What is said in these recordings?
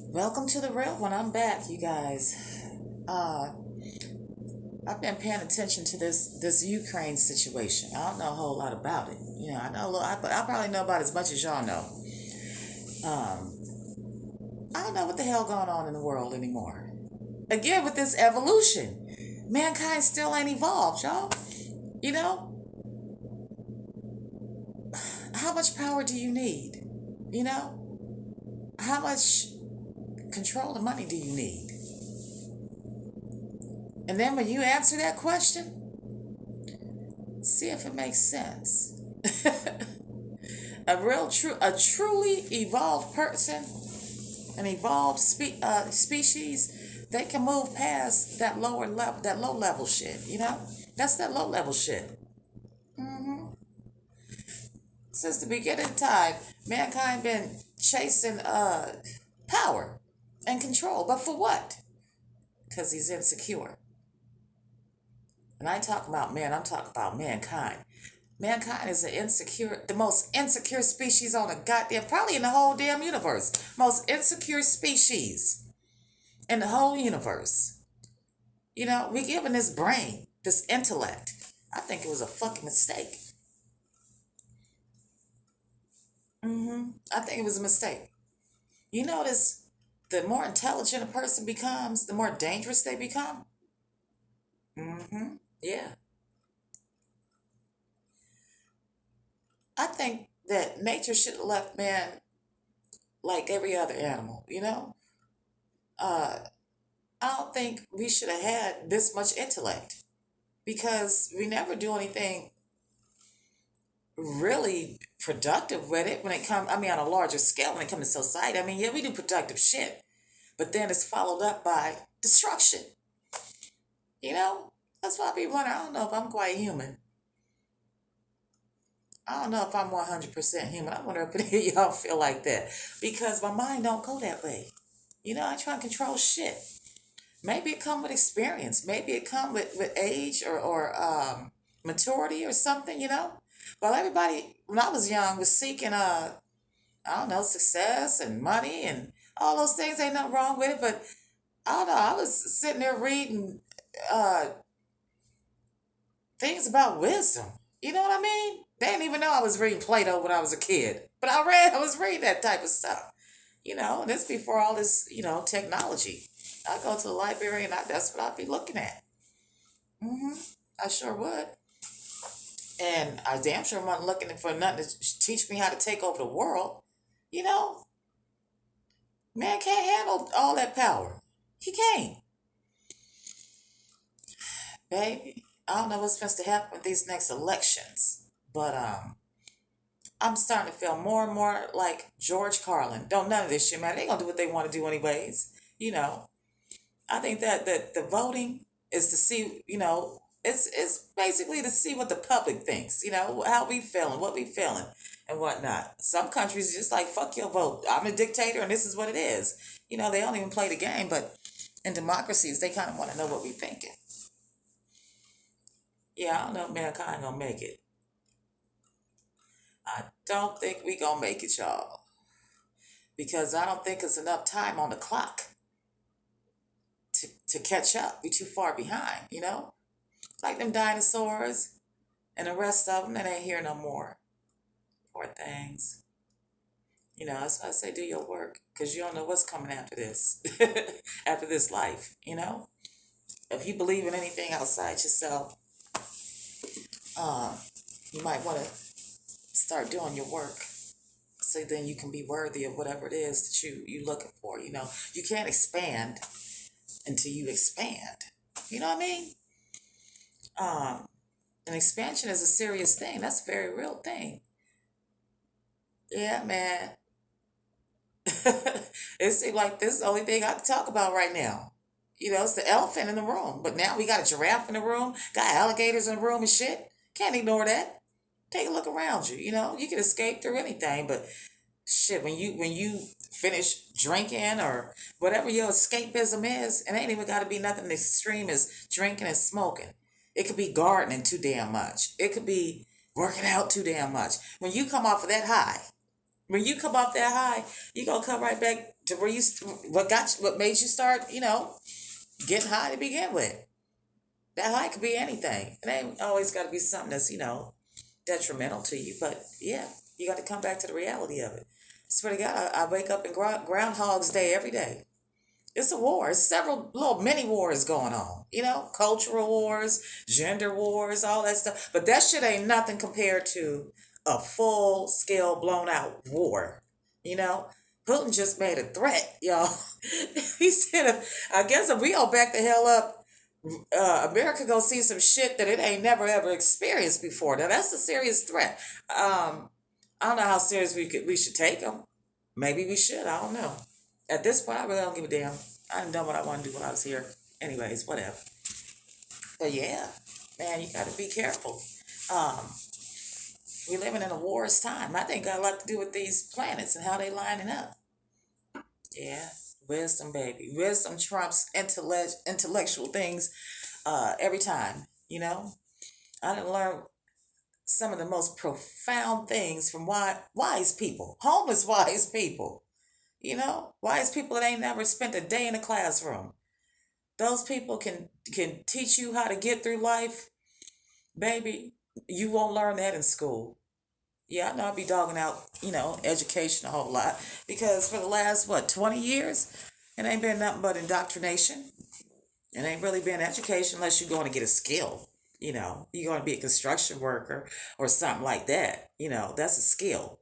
Welcome to the real one. I'm back, you guys. Uh, I've been paying attention to this Ukraine situation. I don't know a whole lot about it. I know a little. I probably know about as much as y'all know. Um, I don't know what the hell going on in the world anymore. Again, with this evolution, mankind still ain't evolved, y'all. You know, how much power do you need? You know, how much control and money do you need? And then when you answer that question, see if it makes sense. A truly evolved person, an evolved species, they can move past that lower level, that low level shit. That's that low level shit. hmm Since the beginning of time, mankind been chasing power and control, but for what? Because he's insecure. And I ain't talking about man, I'm talking about mankind. Mankind is the most insecure species on the goddamn, probably in the whole damn universe. Most insecure species in the whole universe. We given this brain, this intellect. I think it was a fucking mistake. I think it was a mistake. You notice the more intelligent a person becomes, the more dangerous they become. Yeah. I think that nature should have left man like every other animal. Uh, I don't think we should have had this much intellect because we never do anything really productive with it when it comes, on a larger scale when it comes to society. Yeah, we do productive shit, but then it's followed up by destruction. You know? That's why I be wondering, I don't know if I'm quite human. I don't know if I'm 100% human. I wonder if any of y'all feel like that because my mind don't go that way. I try and control shit. Maybe it come with experience. Maybe it come with age or maturity or something. Well, everybody, when I was young, was seeking, I don't know, success and money and all those things. Ain't nothing wrong with it. But I don't know. I was sitting there reading uh, things about wisdom. You know what I mean? They didn't even know I was reading Plato when I was a kid. But I was reading that type of stuff. And this before all this technology. I go to the library and that's what I'd be looking at. hmm I sure would. And I damn sure wasn't looking for nothing to teach me how to take over the world. You know, man can't handle all that power. He can't, baby. I don't know what's supposed to happen with these next elections, but I'm starting to feel more and more like George Carlin. Don't none of this shit, man. They gonna do what they want to do anyways. You know, I think that the voting is to see, it's basically to see what the public thinks, how we feeling, what we feeling, and whatnot. Some countries just like fuck your vote. I'm a dictator, and this is what it is. They don't even play the game, but in democracies, they kind of want to know what we thinking. Yeah, I don't know if mankind gonna make it. I don't think we gonna make it, y'all, because I don't think it's enough time on the clock to catch up. We too far behind. Like them dinosaurs and the rest of them that ain't here no more. Poor things. That's why I say do your work because you don't know what's coming after this, after this life. If you believe in anything outside yourself, uh, you might want to start doing your work so then you can be worthy of whatever it is that you looking for. You can't expand until you expand. You know what I mean? An expansion is a serious thing. That's a very real thing. Yeah, man. It seems like this is the only thing I can talk about right now. It's the elephant in the room. But now we got a giraffe in the room, got alligators in the room and shit. Can't ignore that. Take a look around you. You can escape through anything, but shit, when you finish drinking or whatever your escapism is, it ain't even got to be nothing extreme as drinking and smoking. It could be gardening too damn much. It could be working out too damn much. When you come off of that high, When you come off that high, you gonna come right back to where what made you start, getting high to begin with. That high could be anything. It ain't always got to be something that's, detrimental to you. But yeah, you got to come back to the reality of it. Swear to God, I wake up in Groundhog's Day every day. It's a war. It's several little mini wars going on. Cultural wars, gender wars, all that stuff. But that shit ain't nothing compared to a full scale blown out war. You know, Putin just made a threat, y'all. He said, I guess if we all back the hell up, America gonna see some shit that it ain't never ever experienced before. Now that's a serious threat. I don't know how serious we should take them. Maybe we should. I don't know. At this point, I really don't give a damn. I done done what I want to do while I was here. Anyways, whatever. But yeah, man, you got to be careful. Um, we living in a war's time. I think got a lot to do with these planets and how they lining up. Yeah, wisdom, baby. Wisdom trumps intellectual things every time. I didn't learn some of the most profound things from wise people, homeless wise people. Wise people that ain't never spent a day in a classroom. Those people can teach you how to get through life, baby. You won't learn that in school. Yeah, I know I'll be dogging out, education a whole lot because for the last 20 years, it ain't been nothing but indoctrination. It ain't really been education unless you're going to get a skill. You're going to be a construction worker or something like that. That's a skill.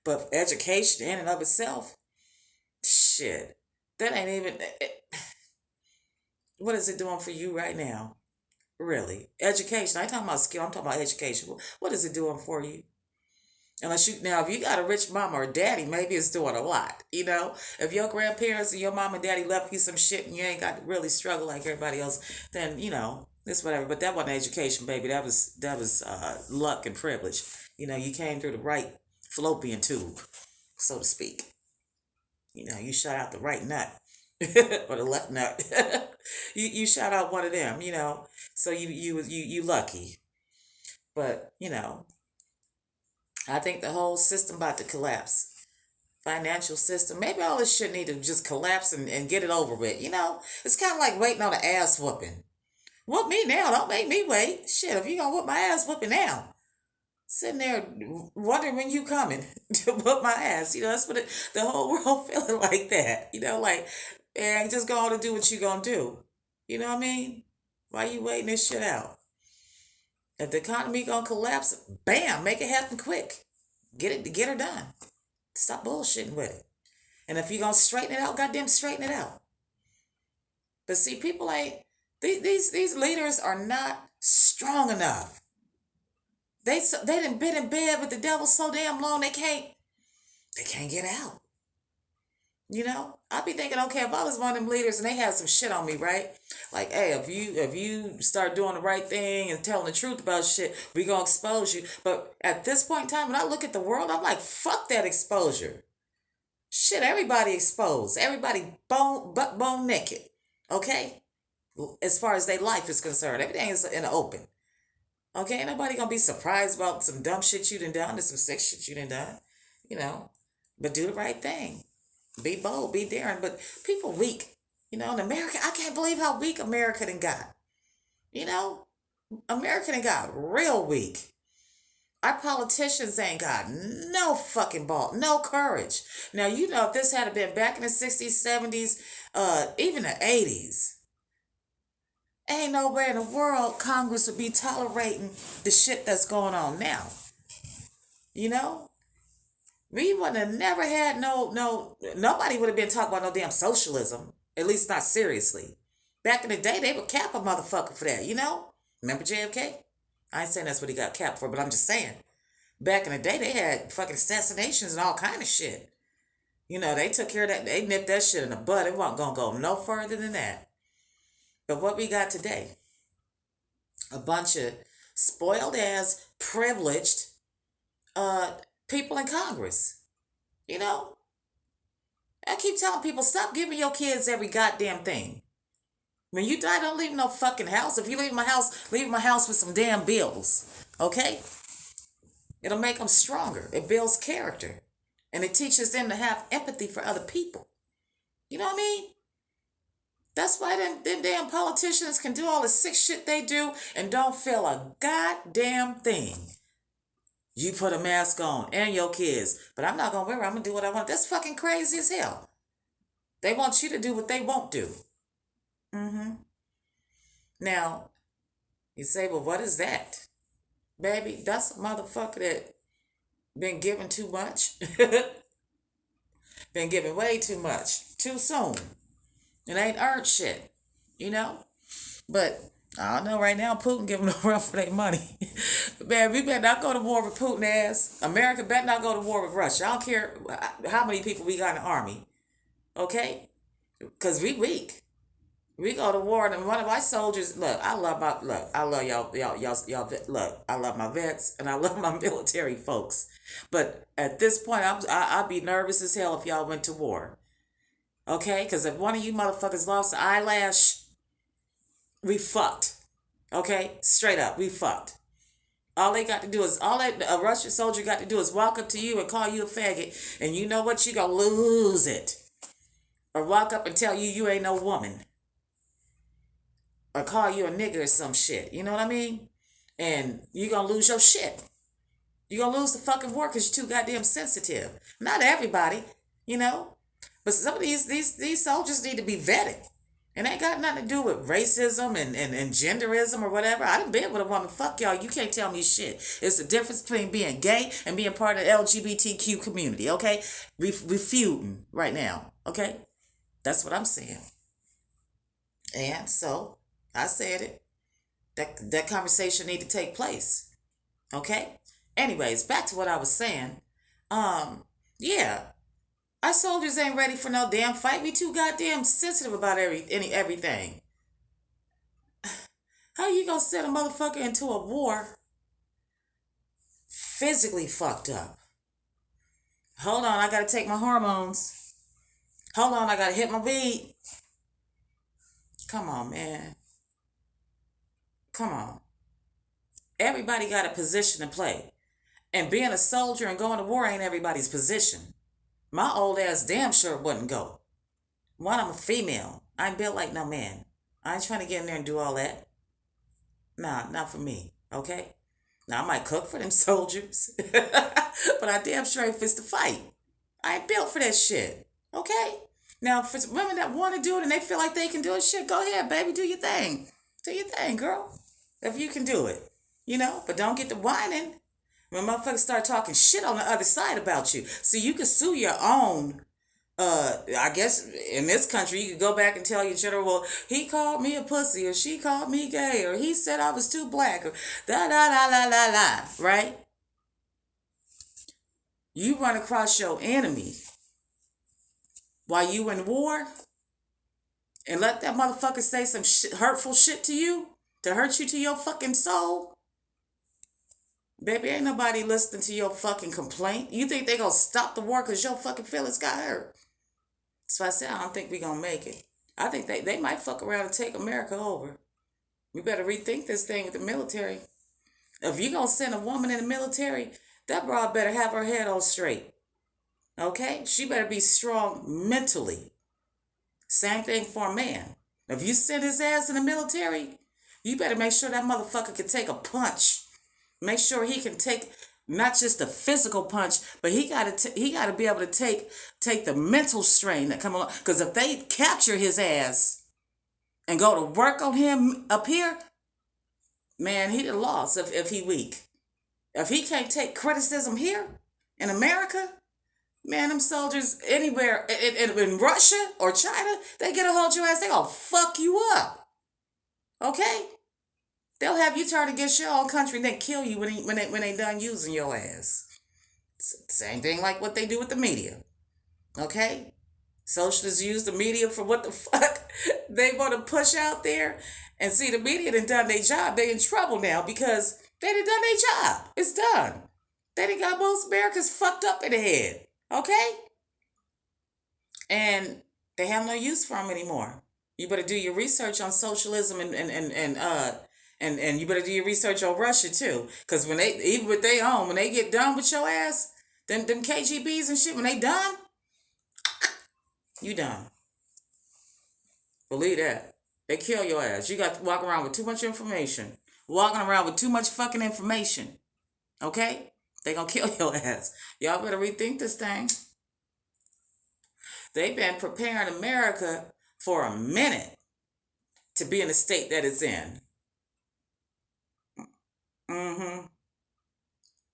But education in and of itself, shit, that ain't even. What is it doing for you right now? Really, education. I ain't talking about skill. I'm talking about education. What is it doing for you? Unless if you got a rich mama or daddy, maybe it's doing a lot. If your grandparents and your mom and daddy left you some shit and you ain't got to really struggle like everybody else, then it's whatever. But that wasn't education, baby. That was luck and privilege. You came through the right fallopian tube, so to speak. You shot out the right nut or the left nut. you shot out one of them. So you lucky. But I think the whole system about to collapse. Financial system. Maybe all this shit need to just collapse and get it over with. It's kind of like waiting on an ass whooping. Whoop me now. Don't make me wait. Shit, if you gonna whoop my ass, whoop it now. Sitting there wondering when you coming to whoop my ass. That's what the whole world feeling like that. Like, man, just go on and do what you gonna do. You know what I mean? Why you waiting this shit out? If the economy gonna collapse, bam, make it happen quick. Get her done. Stop bullshitting with it. And if you gonna straighten it out, goddamn straighten it out. But see, people ain't these leaders are not strong enough. They done been in bed with the devil so damn long they can't get out. I'd be thinking, okay, if I was one of them leaders and they had some shit on me, right? Like, hey, if you start doing the right thing and telling the truth about shit, we gonna expose you. But at this point in time, when I look at the world, I'm like, fuck that exposure. Shit, everybody exposed. Everybody bone naked. Okay? As far as their life is concerned, everything is in the open. Okay? Ain't nobody gonna be surprised about some dumb shit you done or some sick shit you done. But do the right thing. Be bold, be daring. But people weak. In America, I can't believe how weak America done got. America done got real weak. Our politicians ain't got no fucking ball, no courage. Now, if this had been back in the 60s, 70s, even the 80s, ain't nowhere in the world Congress would be tolerating the shit that's going on now. We would have never had nobody would have been talking about no damn socialism. At least not seriously. Back in the day, they would cap a motherfucker for that, Remember JFK? I ain't saying that's what he got capped for, but I'm just saying. Back in the day, they had fucking assassinations and all kind of shit. They took care of that. They nipped that shit in the bud. It wasn't going to go no further than that. But what we got today, a bunch of spoiled ass, privileged people in Congress. I keep telling people, stop giving your kids every goddamn thing. When you die, don't leave no fucking house. If you leave my house, leave my house with some damn bills. Okay? It'll make them stronger. It builds character. And it teaches them to have empathy for other people. You know what I mean? That's why them damn politicians can do all the sick shit they do and don't feel a goddamn thing. You put a mask on and your kids, but I'm not gonna wear it. I'm gonna do what I want. That's fucking crazy as hell. They want you to do what they won't do. Mm-hmm. Now, you say, well, what is that? Baby, that's a motherfucker that been given too much. Been given way too much. Too soon. It ain't earned shit. You know? But I don't know right now, Putin giving them a run for their money. Man, we better not go to war with Putin ass. America better not go to war with Russia. I don't care how many people we got in the army. Okay? Because we weak. We go to war, and one of my soldiers, look, I love y'all, look, I love my vets, and I love my military folks. But at this point, I'd be nervous as hell if y'all went to war. Okay? Because if one of you motherfuckers lost an eyelash, we fucked. Okay? Straight up, we fucked. All they got to do is, all that a Russian soldier got to do is walk up to you and call you a faggot, and you know what? You gonna lose it. Or walk up and tell you you ain't no woman. Or call you a nigga or some shit. You know what I mean? And you gonna lose your shit. You gonna lose the fucking war because you're too goddamn sensitive. Not everybody, you know? But some of these soldiers need to be vetted. And ain't got nothing to do with racism and genderism or whatever. I done been with a woman. Fuck y'all. You can't tell me shit. It's the difference between being gay and being part of the LGBTQ community, okay? We feuding right now, okay? That's what I'm saying. And so, I said it. That conversation need to take place. Okay? Anyways, back to what I was saying. Yeah. Our soldiers ain't ready for no damn fight. We too goddamn sensitive about everything. How you gonna send a motherfucker into a war physically fucked up? Hold on, I gotta take my hormones. Hold on, I gotta hit my beat. Come on, man. Come on. Everybody got a position to play. And being a soldier and going to war ain't everybody's position. My old ass damn sure wouldn't go. One, I'm a female. I ain't built like no man. I ain't trying to get in there and do all that. Nah, not for me. Okay? Now, I might cook for them soldiers. But I damn sure ain't fist to fight. I ain't built for that shit. Okay? Now, for women that want to do it and they feel like they can do it, shit, go ahead, baby. Do your thing. Do your thing, girl. If you can do it. You know? But don't get to whining when motherfuckers start talking shit on the other side about you. So you can sue your own, I guess in this country, you could go back and tell your general, well, he called me a pussy, or she called me gay, or he said I was too black, or da, right? You run across your enemy while you in war and let that motherfucker say some hurtful shit to you to hurt you to your fucking soul. Baby, ain't nobody listening to your fucking complaint. You think they gonna stop the war because your fucking feelings got hurt? So I said, I don't think we gonna make it. I think they might fuck around and take America over. We better rethink this thing with the military. If you gonna send a woman in the military, that broad better have her head on straight. Okay? She better be strong mentally. Same thing for a man. If you send his ass in the military, you better make sure that motherfucker can take a punch. Make sure he can take not just a physical punch, but he gotta be able to take the mental strain that come along. Because if they capture his ass and go to work on him up here, man, he done lost if he weak. If he can't take criticism here in America, man, them soldiers anywhere in Russia or China, they get a hold of your ass, they gonna fuck you up. Okay? They'll have you turn against your own country and then kill you when they done using your ass. Same thing like what they do with the media. Okay? Socialists use the media for what the fuck they want to push out there. And see, the media done their job. They in trouble now because they done their job. It's done. They done got most Americans fucked up in the head. Okay? And they have no use for them anymore. You better do your research on socialism and you better do your research on Russia too. Because when even with their own, when they get done with your ass, Them KGBs and shit, when they done, you done. Believe that. They kill your ass. You got to walk around with too much information. Walking around with too much fucking information. Okay? They gonna kill your ass. Y'all better rethink this thing. They've been preparing America for a minute to be in the state that it's in. Mm-hmm.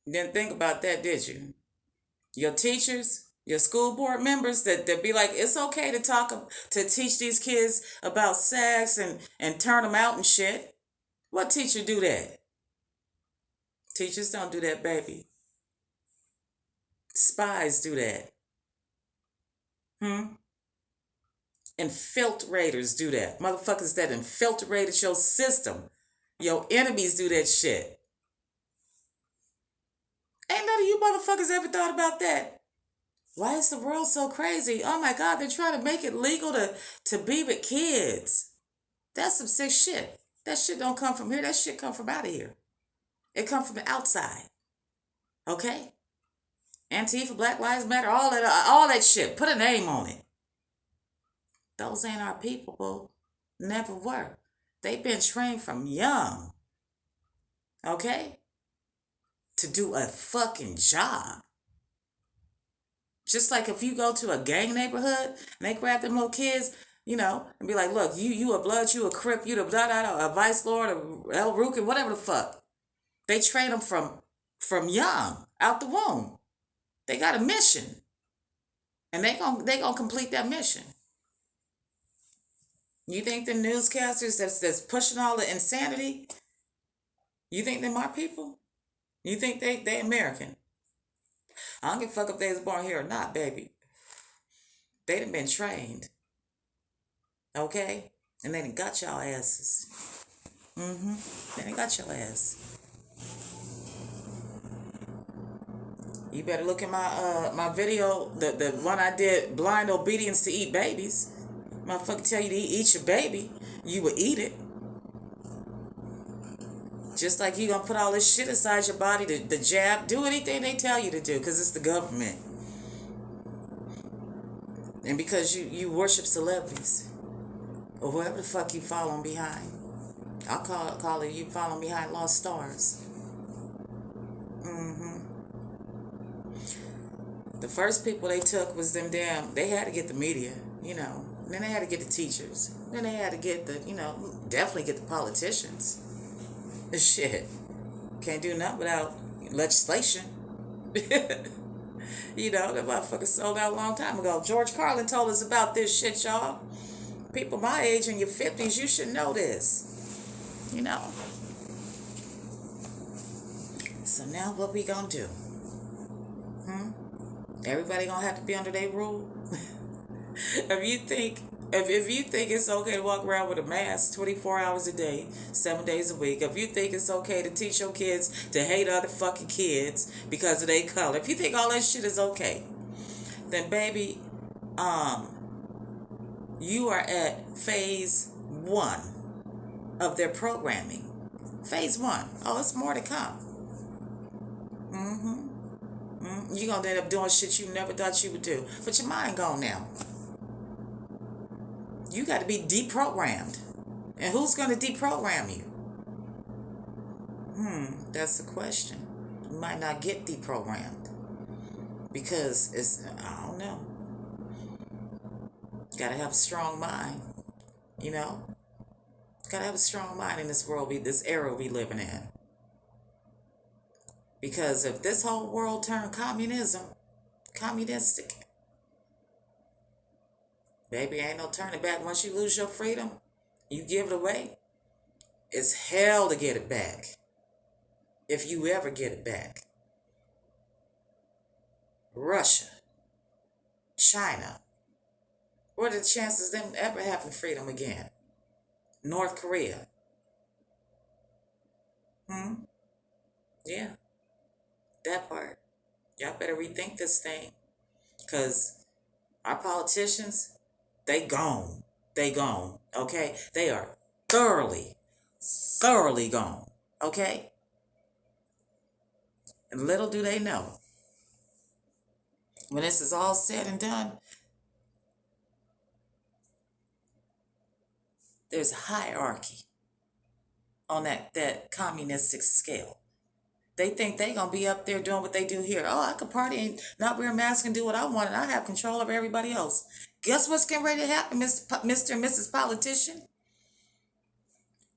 Didn't think about that, did you? Your teachers, your school board members that be like, it's okay to to teach these kids about sex and turn them out and shit. What teacher do that? Teachers don't do that, baby. Spies do that. Hmm? Infiltrators do that. Motherfuckers that infiltrated your system. Your enemies do that shit. Ain't none of you motherfuckers ever thought about that. Why is the world so crazy? Oh my God, they're trying to make it legal to be with kids. That's some sick shit. That shit don't come from here. That shit come from out of here. It come from the outside. Okay? Antifa, Black Lives Matter, all that shit. Put a name on it. Those ain't our people, boo. Never were. They've been trained from young. Okay? To do a fucking job. Just like if you go to a gang neighborhood and they grab them little kids, and be like, look, you a blood, you a crip, you a vice lord, a El Rukin, whatever the fuck. They train them from young, out the womb. They got a mission. And they gonna complete that mission. You think the newscasters that's pushing all the insanity, you think they're my people? You think they American? I don't give a fuck if they was born here or not, baby. They done been trained. Okay? And they done got y'all asses. They done got your ass. You better look at my video, the one I did, blind obedience to eat babies. Motherfucker tell you to eat your baby, you will eat it. Just like you gonna put all this shit inside your body, the jab, do anything they tell you to do, because it's the government. And because you worship celebrities, or whoever the fuck you following behind. I'll call it you following behind lost stars. The first people they took was they had to get the media, And then they had to get the teachers. Then they had to get definitely get the politicians. Shit. Can't do nothing without legislation. The motherfucker sold out a long time ago. George Carlin told us about this shit, y'all. People my age in your 50s, you should know this. So now what we gonna do? Everybody gonna have to be under their rule? If you think it's okay to walk around with a mask 24 hours a day, 7 days a week, if you think it's okay to teach your kids to hate other fucking kids because of their color, if you think all that shit is okay, then baby, you are at phase 1 of their programming. Phase 1. Oh, it's more to come. You're gonna end up doing shit you never thought you would do. But your mind gone now. You got to be deprogrammed. And who's going to deprogram you? That's the question. You might not get deprogrammed. Because I don't know. Got to have a strong mind. Got to have a strong mind in this world, this era we living in. Because if this whole world turned communistic, baby, ain't no turning back. Once you lose your freedom, you give it away. It's hell to get it back. If you ever get it back. Russia, China, what are the chances of them ever having freedom again? North Korea. Yeah, that part. Y'all better rethink this thing. Because our politicians, they gone. They gone. Okay? They are thoroughly gone. Okay? And little do they know When this is all said and done, there's a hierarchy on that communistic scale. They think they gonna be up there doing what they do here. Oh, I could party and not wear a mask and do what I want, and I have control over everybody else. Guess what's getting ready to happen, Mr. and Mrs. Politician?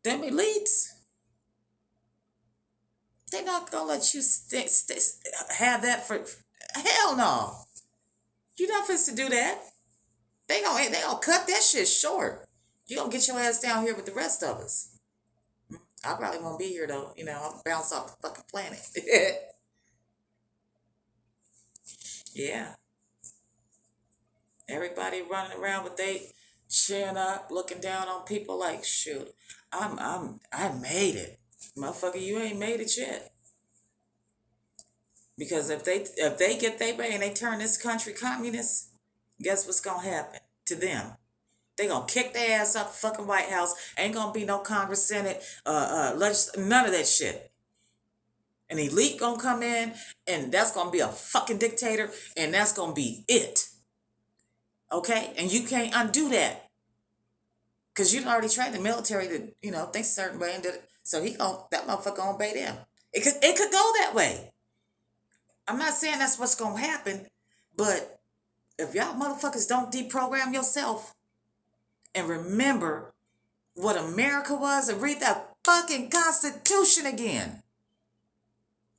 Them elites, they're not gonna let you have that for hell no. You're not supposed to do that. They gonna cut that shit short. You gonna get your ass down here with the rest of us. I probably won't be here though. I'll bounce off the fucking planet. Yeah. Everybody running around with they chin up, looking down on people like, shoot, I made it. Motherfucker, you ain't made it yet. Because if they get their way and they turn this country communist, guess what's gonna happen to them? They gonna kick their ass out the fucking White House. Ain't gonna be no Congress, Senate, none of that shit. An elite gonna come in, and that's gonna be a fucking dictator, and that's gonna be it. Okay? And you can't undo that. Because you already trained the military to, think a certain way, and so that motherfucker gonna obey them. It could go that way. I'm not saying that's what's gonna happen, but if y'all motherfuckers don't deprogram yourself and remember what America was and read that fucking Constitution again.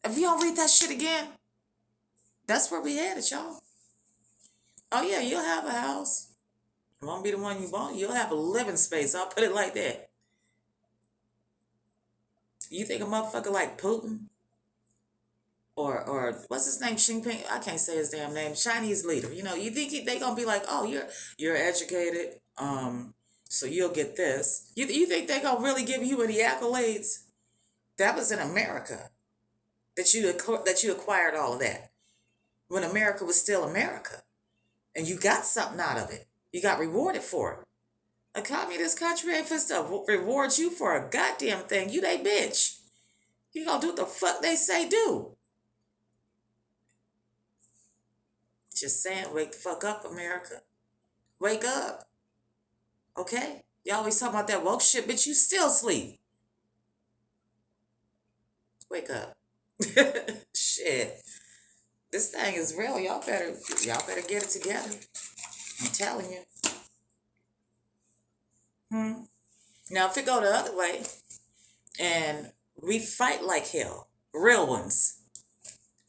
If you don't read that shit again, that's where we headed, y'all. Oh yeah, you'll have a house. It won't be the one you want. You'll have a living space. I'll put it like that. You think a motherfucker like Putin or what's his name, Xi Jinping? I can't say his damn name. Chinese leader. You think they gonna be like, oh, you're educated, so you'll get this. You think they gonna really give you any accolades? That was in America that you acquired all of that when America was still America, and you got something out of it. You got rewarded for it. A communist country ain't supposed to reward you for a goddamn thing. You they bitch. You gonna do what the fuck they say do. Just saying, wake the fuck up, America. Wake up. Okay? You always talk about that woke shit, bitch. You still sleep. Wake up. Shit. This thing is real. Y'all better get it together. I'm telling you. Now, if it go the other way, and we fight like hell, real ones,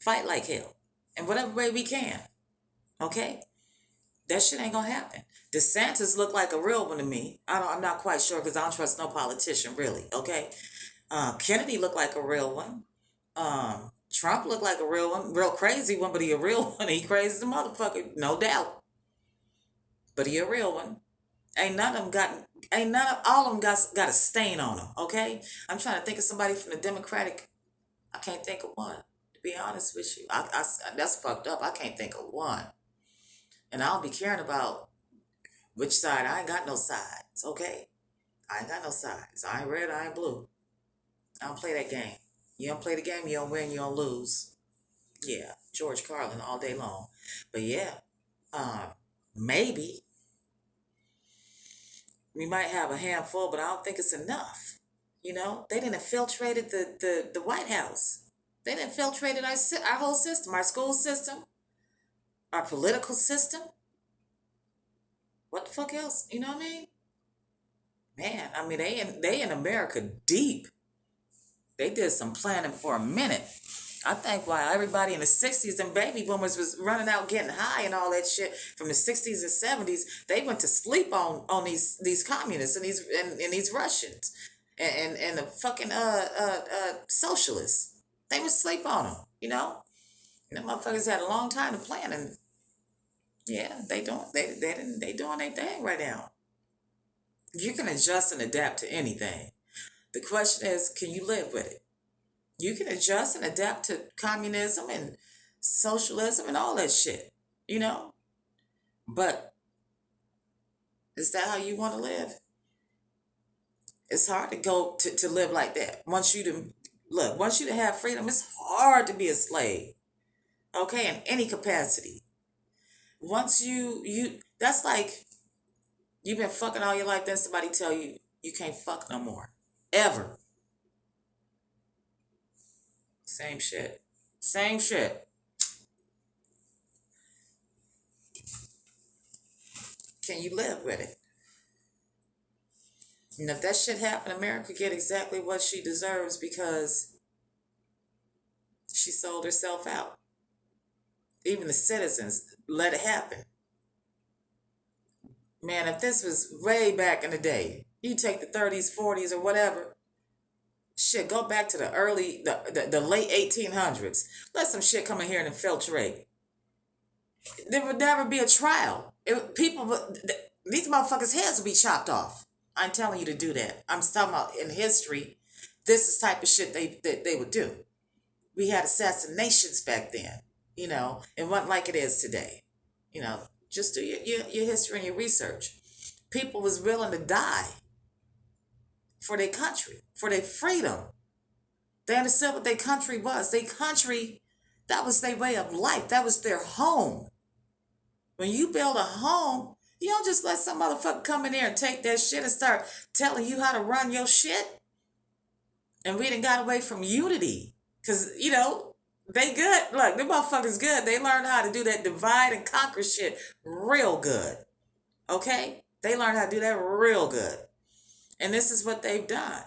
fight like hell, in whatever way we can, okay? That shit ain't gonna happen. DeSantis look like a real one to me. I'm not quite sure because I don't trust no politician, really, okay? Kennedy looked like a real one. Trump looked like a real one, real crazy one, but he a real one. He crazy as a motherfucker, no doubt. But he a real one. Ain't none of all of them got a stain on them, okay? I'm trying to think of somebody from the Democratic. I can't think of one, to be honest with you. I that's fucked up. I can't think of one. And I don't be caring about which side. I ain't got no sides, okay? I ain't got no sides. I ain't red, I ain't blue. I don't play that game. You don't play the game, you don't win, you don't lose. Yeah, George Carlin all day long. But yeah, maybe we might have a handful, but I don't think it's enough. They didn't infiltrated the White House. They didn't infiltrated our whole system, our school system, our political system. What the fuck else? You know what I mean? Man, I mean they in America deep. They did some planning for a minute. I think while everybody in the 60s and baby boomers was running out getting high and all that shit from the 60s and 70s, they went to sleep on these communists and these Russians and the fucking socialists. They would sleep on them, And them motherfuckers had a long time to plan, and yeah, they doing their thing right now. You can adjust and adapt to anything. The question is, can you live with it? You can adjust and adapt to communism and socialism and all that shit, But is that how you want to live? It's hard to go to live like that. Once you to have freedom, it's hard to be a slave. Okay, in any capacity. Once you that's like you've been fucking all your life, then somebody tell you you can't fuck no more. Ever. Same shit. Same shit. Can you live with it? And if that shit happen, America get exactly what she deserves because she sold herself out. Even the citizens let it happen. Man, if this was way back in the day, you take the 30s, 40s, or whatever, shit, go back to the late 1800s. Let some shit come in here and infiltrate. There would never be a trial. These motherfuckers' heads would be chopped off. I'm telling you to do that. I'm talking about in history. This is the type of shit they would do. We had assassinations back then, it wasn't like it is today. Just do your history and your research. People was willing to die for their country, for their freedom. They understood what their country was. Their country, that was their way of life. That was their home. When you build a home, you don't just let some motherfucker come in there and take that shit and start telling you how to run your shit. And we done got away from unity. Because, they good. Look, them motherfuckers good. They learned how to do that divide and conquer shit real good. Okay? They learned how to do that real good. And this is what they've done.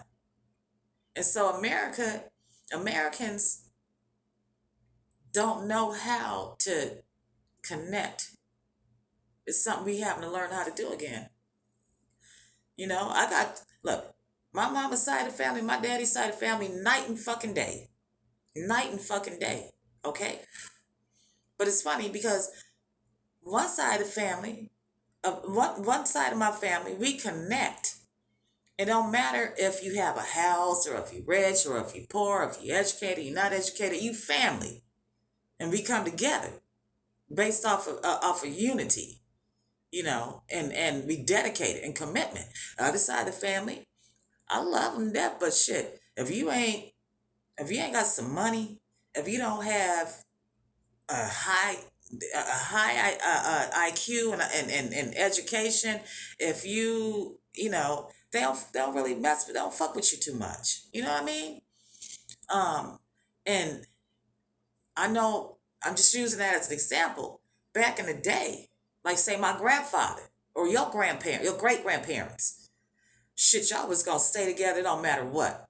And so Americans don't know how to connect. It's something we having to learn how to do again. Look, my mama's side of the family, my daddy's side of the family, night and fucking day. Night and fucking day. Okay? But it's funny because one side of the family, one side of my family, we connect. It don't matter if you have a house or if you're rich or if you're poor, or if you're educated, you're not educated, you family. And we come together based off of unity, and we dedicated and commitment. The other side of the family, I love them to death, but shit, if you ain't got some money, if you don't have a high IQ and education, if they don't really they don't fuck with you too much. You know what I mean? And I know I'm just using that as an example. Back in the day, like say my grandfather or your grandparent, your great grandparents, shit, y'all was gonna stay together no matter what.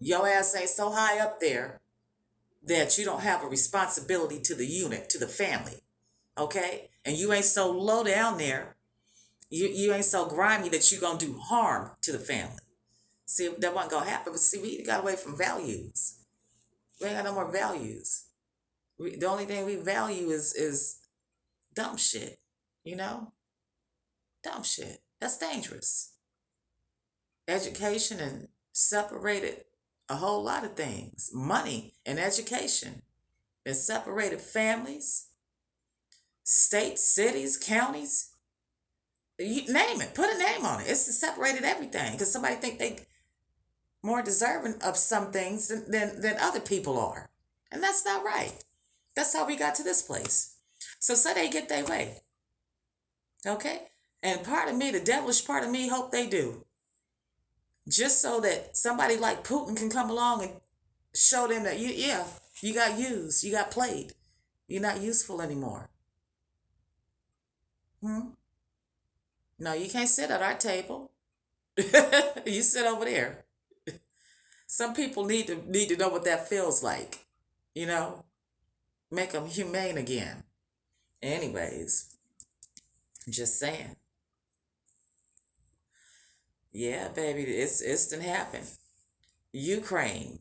Your ass ain't so high up there that you don't have a responsibility to the unit, to the family. Okay? And you ain't so low down there. You ain't so grimy that you gonna do harm to the family. See, that wasn't gonna happen. But see, we got away from values. We ain't got no more values. The only thing we value is dumb shit. Dumb shit. That's dangerous. Education and separated a whole lot of things. Money and education. And separated families, states, cities, counties. You name it. Put a name on it. It's separated everything. Because somebody think they more deserving of some things than other people are. And that's not right. That's how we got to this place. So say they get their way. Okay? And part of me, the devilish part of me, hope they do. Just so that somebody like Putin can come along and show them that you got used, you got played. You're not useful anymore. No, you can't sit at our table. You sit over there. Some people need to know what that feels like. Make them humane again. Anyways, just saying. Yeah, baby, it's done happened. Ukraine.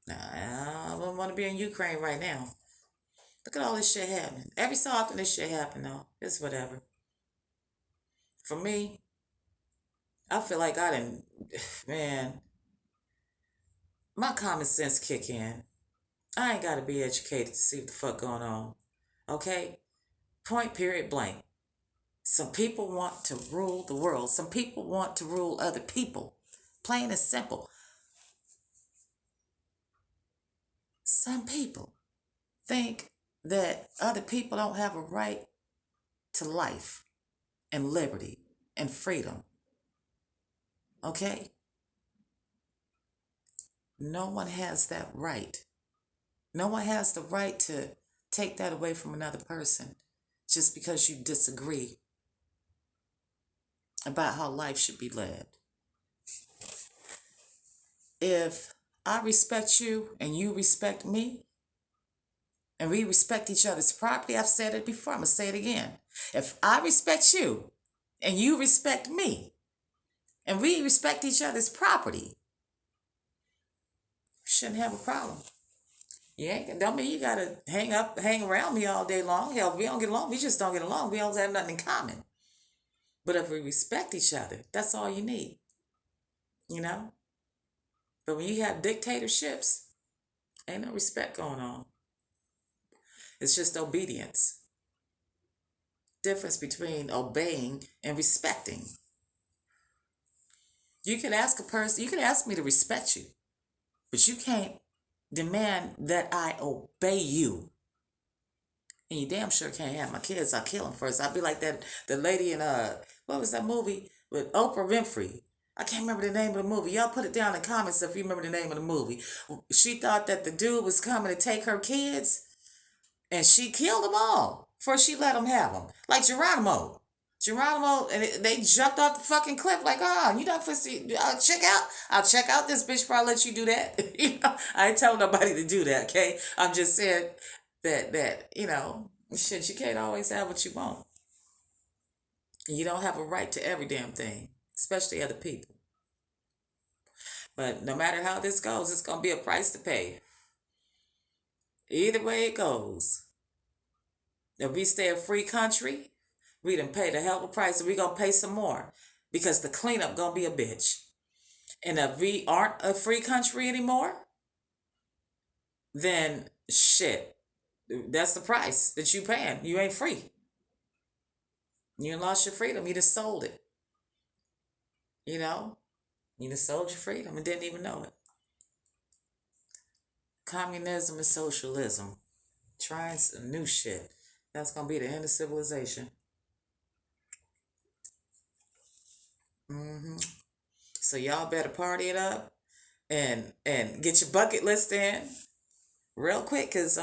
Nah, I wouldn't want to be in Ukraine right now. Look at all this shit happening. Every so often this shit happen though. It's whatever. For me, I feel like I didn't, man, my common sense kick in. I ain't got to be educated to see what the fuck going on. Okay? Point, period, blank. Some people want to rule the world. Some people want to rule other people. Plain and simple. Some people think that other people don't have a right to life and liberty and freedom. Okay? No one has that right. No one has the right to take that away from another person just because you disagree about how life should be led. If I respect you and you respect me, and we respect each other's property, I've said it before, I'm going to say it again. If I respect you and you respect me, and we respect each other's property, shouldn't have a problem. Don't mean you gotta hang around me all day long. Hell, if we don't get along, we just don't get along. We don't have nothing in common. But if we respect each other, that's all you need. You know? But when you have dictatorships, ain't no respect going on. It's just obedience. Difference between obeying and respecting. You can ask a person, you can ask me to respect you, but you can't demand that I obey you. And you damn sure can't have my kids. I'll kill them first. I'll be like the lady in what was that movie with Oprah Winfrey? I can't remember the name of the movie. Y'all put it down in the comments if you remember the name of the movie. She thought that the dude was coming to take her kids, and she killed them all before she let them have them. Like Geronimo, and they jumped off the fucking cliff like, oh, you not supposed to, I'll check out this bitch before I let you do that. I ain't telling nobody to do that, okay? I'm just saying that, shit, you can't always have what you want. And you don't have a right to every damn thing, especially other people. But no matter how this goes, it's going to be a price to pay. Either way it goes. If we stay a free country, we done paid a hell of a price, and we going to pay some more because the cleanup going to be a bitch. And if we aren't a free country anymore, then shit, that's the price that you paying. You ain't free. You lost your freedom. You just sold it. You just sold your freedom and didn't even know it. Communism and socialism. Trying some new shit. That's going to be the end of civilization. So y'all better party it up and get your bucket list in real quick, because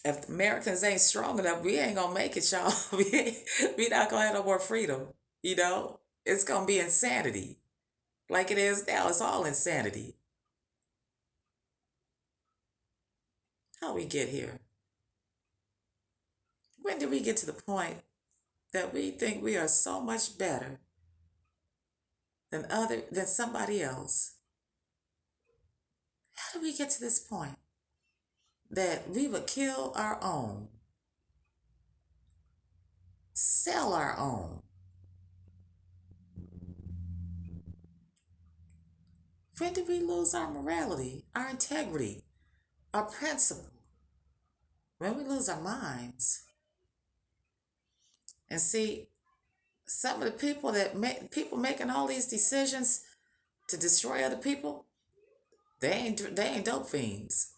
if Americans ain't strong enough, we ain't gonna make it, y'all. We not gonna have no more freedom. It's gonna be insanity, like it is now. It's all insanity. How we get here? When did we get to the point that we think we are so much better than somebody else? How did we get to this point that we would kill our own, sell our own? When did we lose our morality, our integrity, our principle? When we lose our minds. And see, some of the people people making all these decisions to destroy other people, they ain't dope fiends.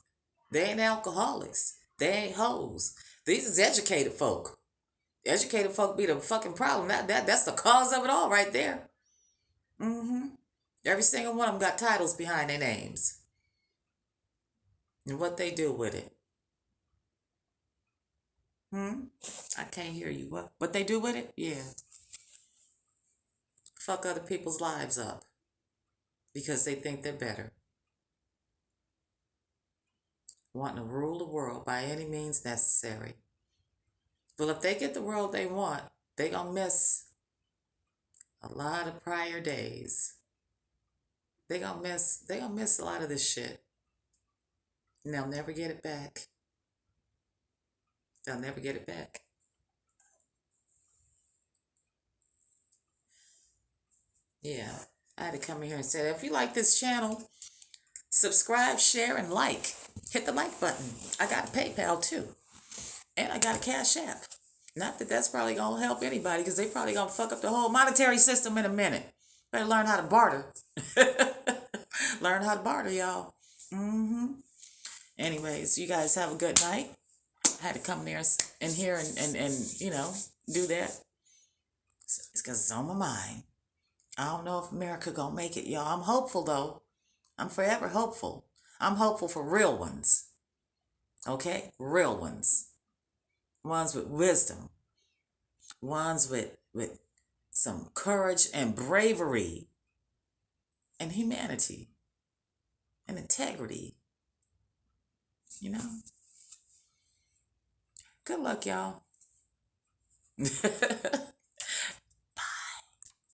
They ain't alcoholics. They ain't hoes. These is educated folk. Educated folk be the fucking problem. That's the cause of it all right there. Every single one of them got titles behind their names. And what they do with it. I can't hear you. What they do with it? Yeah. Fuck other people's lives up because they think they're better. Wanting to rule the world by any means necessary. But if they get the world they want, they gonna miss a lot of prior days. They gonna miss a lot of this shit. And they'll never get it back. They'll never get it back. Yeah, I had to come in here and say that. If you like this channel, subscribe, share, and like. Hit the like button. I got a PayPal too. And I got a Cash App. Not that that's probably going to help anybody, because they probably going to fuck up the whole monetary system in a minute. Better learn how to barter. Learn how to barter, y'all. Anyways, you guys have a good night. I had to come there in here and do that. It's because it's on my mind. I don't know if America gonna make it, y'all. I'm hopeful though. I'm forever hopeful. I'm hopeful for real ones. Okay? Real ones. Ones with wisdom. Ones with some courage and bravery and humanity and integrity. You know? Good luck, y'all.